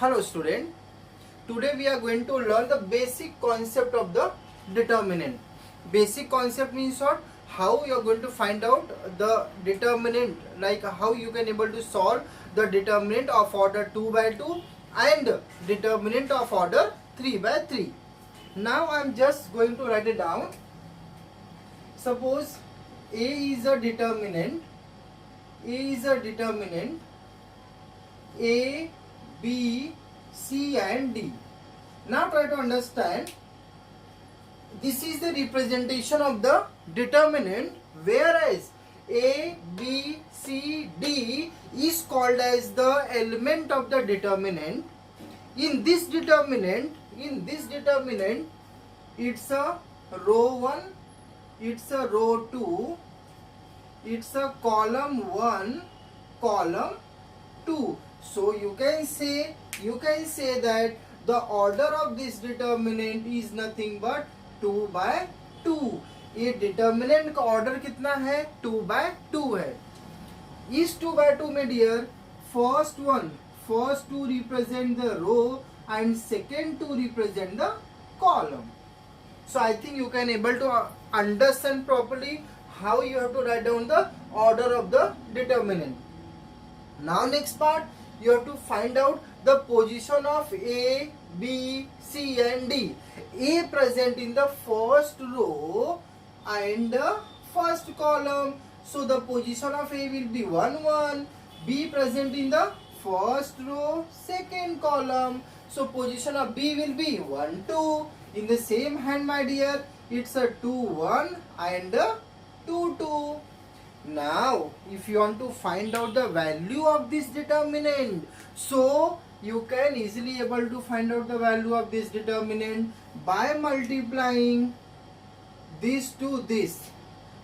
Hello student, today we are going to learn the basic concept of the determinant. Basic concept means what? How you are going to find out the determinant, like how you can able to solve the determinant of order 2 by 2 and determinant of order 3 by 3. Now I am just going to write it down. Suppose A is a determinant, A, B, C and D. Now try to understand. This is the representation of the determinant, whereas A, B, C, D is called as the element of the determinant. In this determinant, it's a row 1, it's a row 2, it's a column 1, column 2. So you can say that the order of this determinant is nothing but 2 by 2. ये determinant का order कितना है? 2 by 2 है. इस 2 by 2 में dear, first two represent the row and second two represent the column. So I think you can able to understand properly how you have to write down the order of the determinant. Now next part, you have to find out the position of A, B, C and D. A present in the first row and the first column. So the position of A will be 1, 1. B present in the first row, second column. So position of B will be 1, 2. In the same hand, my dear, it's a 2, 1 and a 2, 2. Now, if you want to find out the value of this determinant, so you can easily able to find out the value of this determinant by multiplying this to this.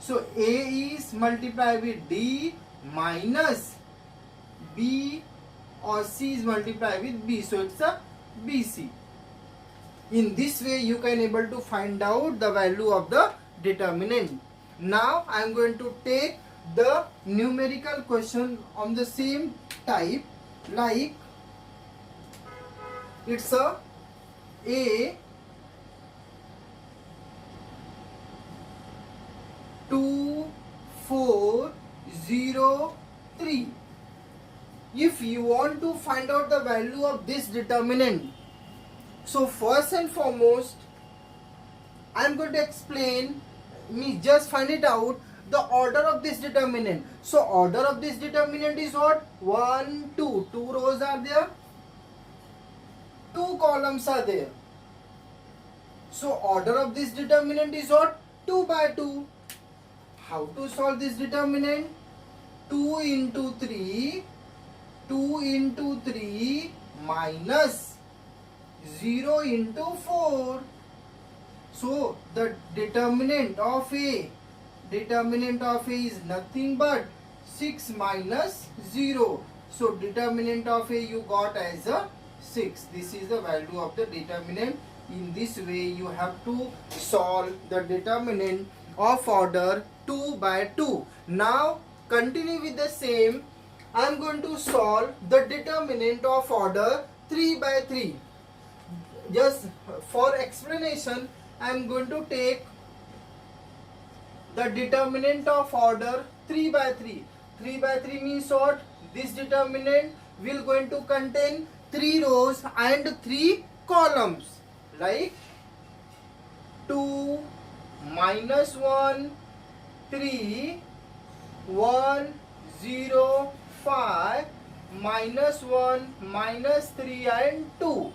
So A is multiplied with D minus B, or C is multiplied with B. So it's a BC. In this way, you can able to find out the value of the determinant. Now I am going to take the numerical question on the same type, like it's a 2403. If you want to find out the value of this determinant, so first and foremost I am going to explain, just find it out, the order of this determinant. So order of this determinant is what? 1, 2. 2 rows are there, 2 columns are there. So order of this determinant is what? 2 by 2. How to solve this determinant? 2 into 3 minus 0 into 4. So the determinant of A is nothing but 6 minus 0. So determinant of A you got as a 6. This is the value of the determinant. In this way you have to solve the determinant of order 2 by 2. Now continue with the same. I am going to solve the determinant of order 3 by 3. Just for explanation, I am going to take the determinant of order 3 by 3. 3 by 3 means what? This determinant will going to contain 3 rows and 3 columns, like 2 minus 1 3 1 0 5 minus 1 minus 3 and 2.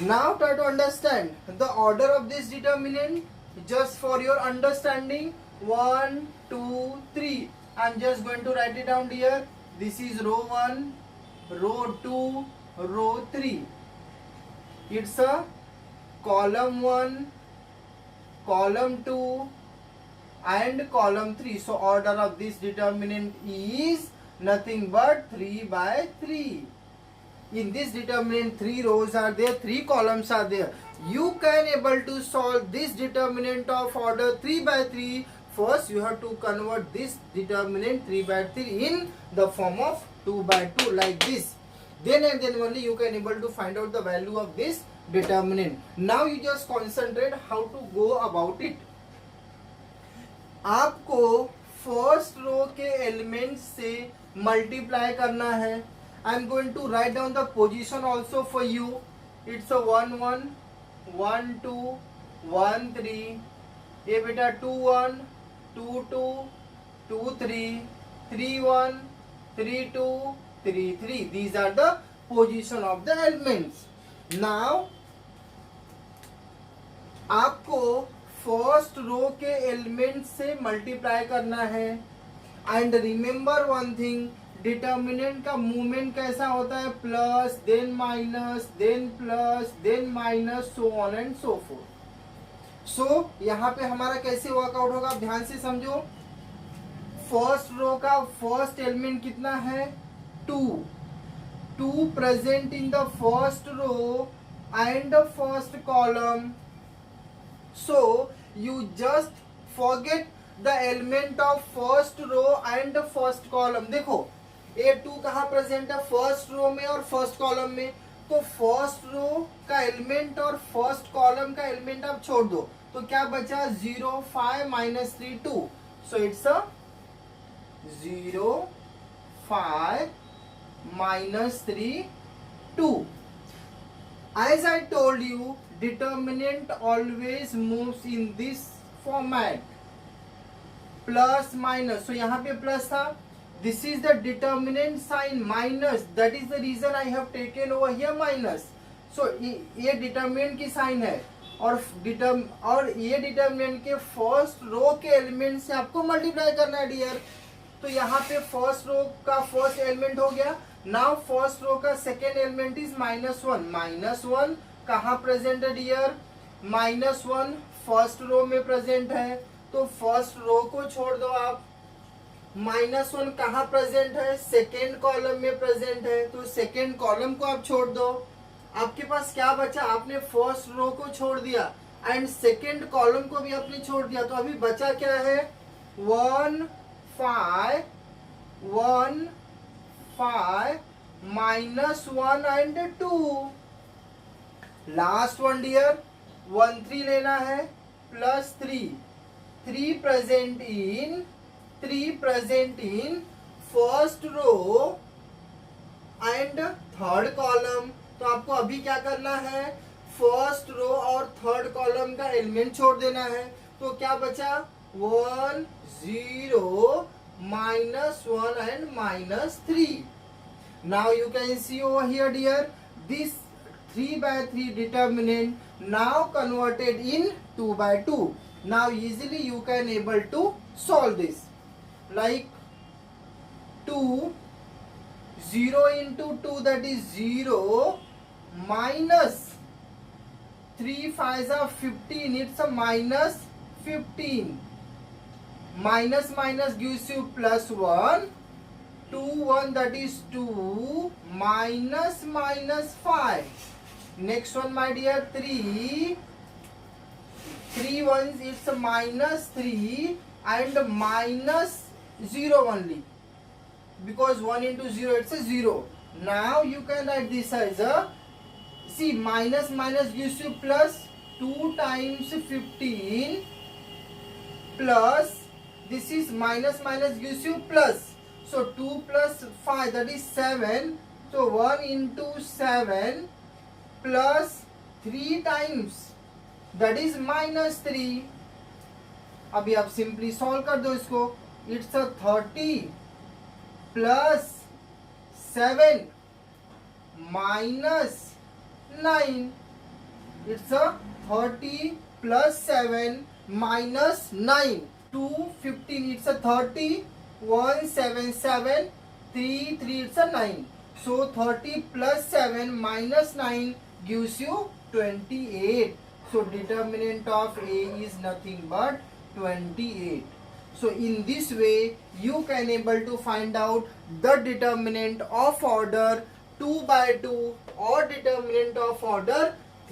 Now try to understand the order of this determinant. Just for your understanding, 1 2 3. I am just going to write it down here. This is row 1, row 2, row 3. It's a column 1, column 2 and column 3. So order of this determinant is nothing but 3 by 3. In this determinant, 3 rows are there, 3 columns are there. You can able to solve this determinant of order 3 by 3. First you have to convert this determinant 3 by 3 in the form of 2 by 2, like this. then and then only you can able to find out the value of this determinant. Now you just concentrate how to go about it. आपको first row के element से multiply करना है. I am going to write down the position also for you. It's 1 1 1 2 1 3. ये बेटा 2 1 2 2 2 3 3 1 3 2 3 3. These are the position of the elements. Now आपको first row के element से मल्टीप्लाई करना है. And remember one thing, determinant का मूवमेंट कैसा होता है? Plus then minus then plus then minus, so on and so forth. So यहाँ पे हमारा कैसे वर्कआउट होगा, ध्यान से समझो. फर्स्ट रो का फर्स्ट एलिमेंट कितना है? 2. 2 present in the first row and the first column. So you just forget the element of first row and first column. देखो ये 2 कहाँ प्रेजेंट है? फर्स्ट रो में और फर्स्ट कॉलम में. तो फर्स्ट रो का एलिमेंट और फर्स्ट कॉलम का एलिमेंट आप छोड़ दो, तो क्या बचा? 0 5 minus 3 2. So it's a 0 5 minus 3 2. As I told you, determinant always moves in this format, plus minus. So यहाँ पे प्लस था. This is the determinant sign minus. That is the reason I have taken over here minus. So ये determinant की sign है और ये determinant के first row के एलिमेंट से आपको मल्टीप्लाई करना है डियर. तो यहाँ पे फर्स्ट रो का फर्स्ट एलिमेंट हो गया. नाउ फर्स्ट रो का सेकेंड एलिमेंट इज -1. -1 कहाँ प्रेजेंट है डियर? -1 फर्स्ट रो में प्रेजेंट है, तो फर्स्ट रो को छोड़ दो आप. -1 कहाँ प्रेजेंट है? सेकेंड कॉलम में प्रेजेंट है, तो सेकेंड कॉलम को आप छोड़ दो. आपके पास क्या बचा? आपने फर्स्ट रो को छोड़ दिया एंड सेकेंड कॉलम को भी आपने छोड़ दिया. तो अभी बचा क्या है? 1 5 1 5 -1 एंड 2. लास्ट वन डियर 1 3 लेना है, plus 3 3 present in first row and third column. तो आपको अभी क्या करना है? फर्स्ट रो और थर्ड कॉलम का एलिमेंट छोड़ देना है. तो क्या बचा? 1 0 -1 and -3. Now you can see over here dear, this 3/3 determinant now converted in 2/2. Now easily you can able to solve this. Like 2 0 into 2, that is 0, minus 3 5s are 15. It's a -15. Minus gives you +1. 2 1, that is 2, -5. Next one my dear 3 1s, it's a -3 and -0 only, because 1 into 0 it's a 0. Now you can write this as a, see, minus gives you plus 2 times 15 plus, this is minus gives you plus. So 2 plus 5, that is 7. So 1 into 7 plus 3 times, that is -3. अभी आप simply solve कर दो इसको. It's a 30 plus 7 -9. It's a 30 plus 7 -9. 2 15, it's a 30, 1 7 7 3 3, it's a 9. So 30 plus 7 minus 9 gives you 28. So determinant of A is nothing but 28. So in this way you can able to find out the determinant of order 2/2 or determinant of order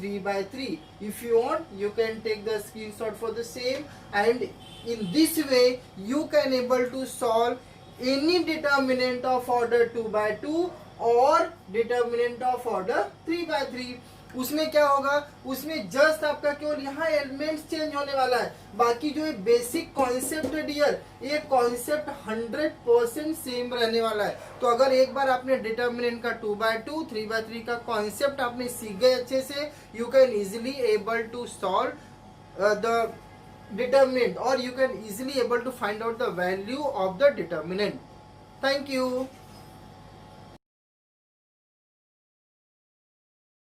3/3. If you want, you can take the screenshot for the same, and in this way you can able to solve any determinant of order 2/2 और determinant of order 3/3। उसमें क्या होगा, उसमें just आपका केवल यहाँ elements change होने वाला है, बाकी जो ये बेसिक कॉन्सेप्ट है डियर, ये कॉन्सेप्ट 100% सेम रहने वाला है। तो अगर एक बार आपने डिटर्मिनेंट का 2/2 3/3 का कॉन्सेप्ट आपने सीख गए अच्छे से, you can easily able to solve the determinant or you can easily able to find out the value of the determinant. Thank you.